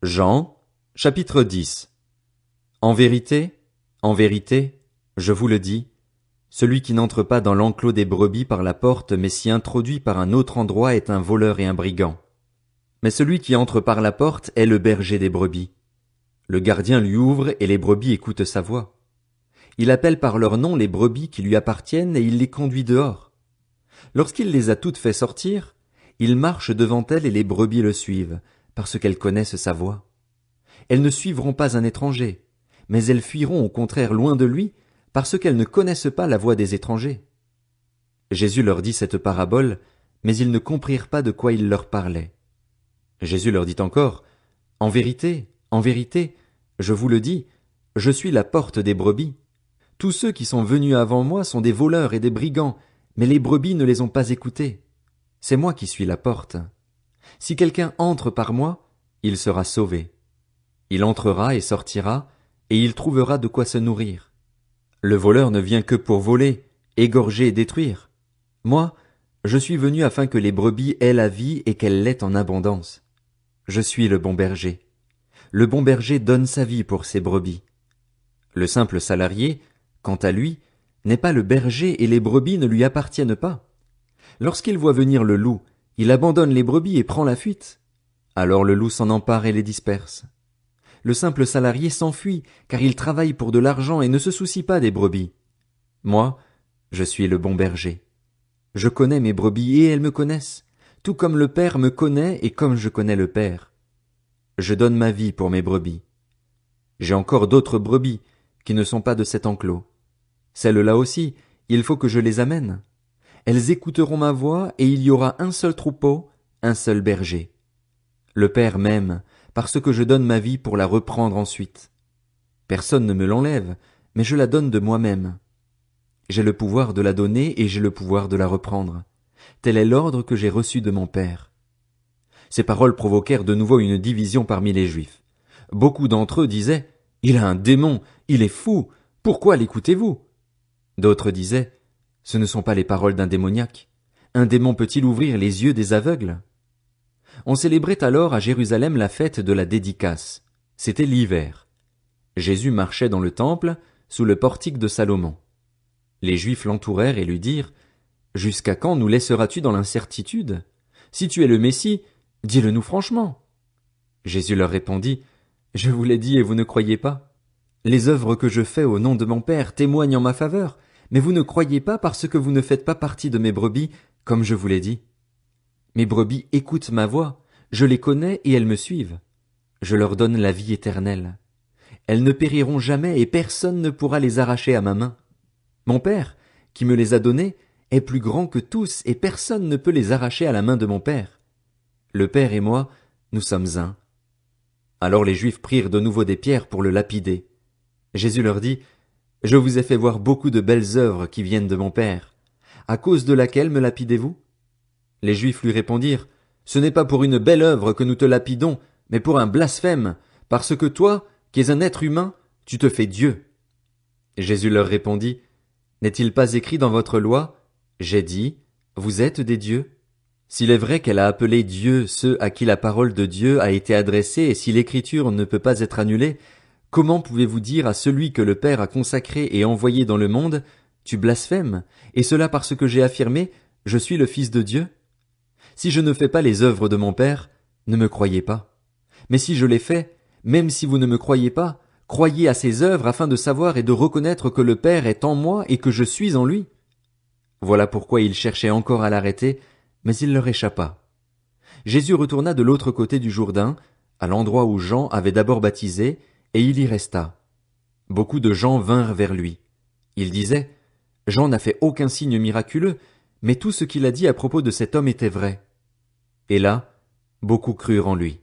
Jean, chapitre 10. En vérité, je vous le dis, celui qui n'entre pas dans l'enclos des brebis par la porte, mais s'y introduit par un autre endroit est un voleur et un brigand. Mais celui qui entre par la porte est le berger des brebis. Le gardien lui ouvre et les brebis écoutent sa voix. Il appelle par leur nom les brebis qui lui appartiennent et il les conduit dehors. Lorsqu'il les a toutes fait sortir, il marche devant elles et les brebis le suivent, parce qu'elles connaissent sa voix. Elles ne suivront pas un étranger, mais elles fuiront au contraire loin de lui, parce qu'elles ne connaissent pas la voix des étrangers. Jésus leur dit cette parabole, mais ils ne comprirent pas de quoi il leur parlait. Jésus leur dit encore, en vérité, je vous le dis, je suis la porte des brebis. Tous ceux qui sont venus avant moi sont des voleurs et des brigands, mais les brebis ne les ont pas écoutés. C'est moi qui suis la porte. Si quelqu'un entre par moi, il sera sauvé. Il entrera et sortira, et il trouvera de quoi se nourrir. Le voleur ne vient que pour voler, égorger et détruire. Moi, je suis venu afin que les brebis aient la vie et qu'elles l'aient en abondance. Je suis le bon berger. Le bon berger donne sa vie pour ses brebis. Le simple salarié, quant à lui, n'est pas le berger et les brebis ne lui appartiennent pas. Lorsqu'il voit venir le loup, il abandonne les brebis et prend la fuite. Alors le loup s'en empare et les disperse. Le simple salarié s'enfuit, car il travaille pour de l'argent et ne se soucie pas des brebis. Moi, je suis le bon berger. Je connais mes brebis et elles me connaissent, tout comme le Père me connaît et comme je connais le Père. Je donne ma vie pour mes brebis. J'ai encore d'autres brebis qui ne sont pas de cet enclos. Celles-là aussi, il faut que je les amène. Elles écouteront ma voix et il y aura un seul troupeau, un seul berger. Le Père m'aime, parce que je donne ma vie pour la reprendre ensuite. Personne ne me l'enlève, mais je la donne de moi-même. J'ai le pouvoir de la donner et j'ai le pouvoir de la reprendre. Tel est l'ordre que j'ai reçu de mon Père. Ces paroles provoquèrent de nouveau une division parmi les Juifs. Beaucoup d'entre eux disaient « Il a un démon, il est fou, pourquoi l'écoutez-vous » D'autres disaient « Ce ne sont pas les paroles d'un démoniaque. Un démon peut-il ouvrir les yeux des aveugles ?» On célébrait alors à Jérusalem la fête de la dédicace. C'était l'hiver. Jésus marchait dans le temple, sous le portique de Salomon. Les Juifs l'entourèrent et lui dirent « Jusqu'à quand nous laisseras-tu dans l'incertitude? Si tu es le Messie, dis-le-nous franchement. » Jésus leur répondit « Je vous l'ai dit et vous ne croyez pas. Les œuvres que je fais au nom de mon Père témoignent en ma faveur, mais vous ne croyez pas parce que vous ne faites pas partie de mes brebis, comme je vous l'ai dit. Mes brebis écoutent ma voix, je les connais et elles me suivent. Je leur donne la vie éternelle. Elles ne périront jamais et personne ne pourra les arracher à ma main. Mon Père, qui me les a donnés, est plus grand que tous et personne ne peut les arracher à la main de mon Père. Le Père et moi, nous sommes un. » Alors les Juifs prirent de nouveau des pierres pour le lapider. Jésus leur dit « Je vous ai fait voir beaucoup de belles œuvres qui viennent de mon Père. À cause de laquelle me lapidez-vous » Les Juifs lui répondirent « Ce n'est pas pour une belle œuvre que nous te lapidons, mais pour un blasphème, parce que toi, qui es un être humain, tu te fais Dieu. » Jésus leur répondit « N'est-il pas écrit dans votre loi, j'ai dit, vous êtes des dieux? S'il est vrai qu'elle a appelé Dieu ceux à qui la parole de Dieu a été adressée et si l'écriture ne peut pas être annulée, comment pouvez-vous dire à celui que le Père a consacré et envoyé dans le monde, tu blasphèmes, et cela parce que j'ai affirmé, je suis le Fils de Dieu? Si je ne fais pas les œuvres de mon Père, ne me croyez pas. Mais si je les fais, même si vous ne me croyez pas, croyez à ces œuvres afin de savoir et de reconnaître que le Père est en moi et que je suis en lui. » Voilà pourquoi ils cherchaient encore à l'arrêter, mais il leur échappa. Jésus retourna de l'autre côté du Jourdain, à l'endroit où Jean avait d'abord baptisé, et il y resta. Beaucoup de gens vinrent vers lui. Ils disaient « Jean n'a fait aucun signe miraculeux, mais tout ce qu'il a dit à propos de cet homme était vrai. » Et là, beaucoup crurent en lui.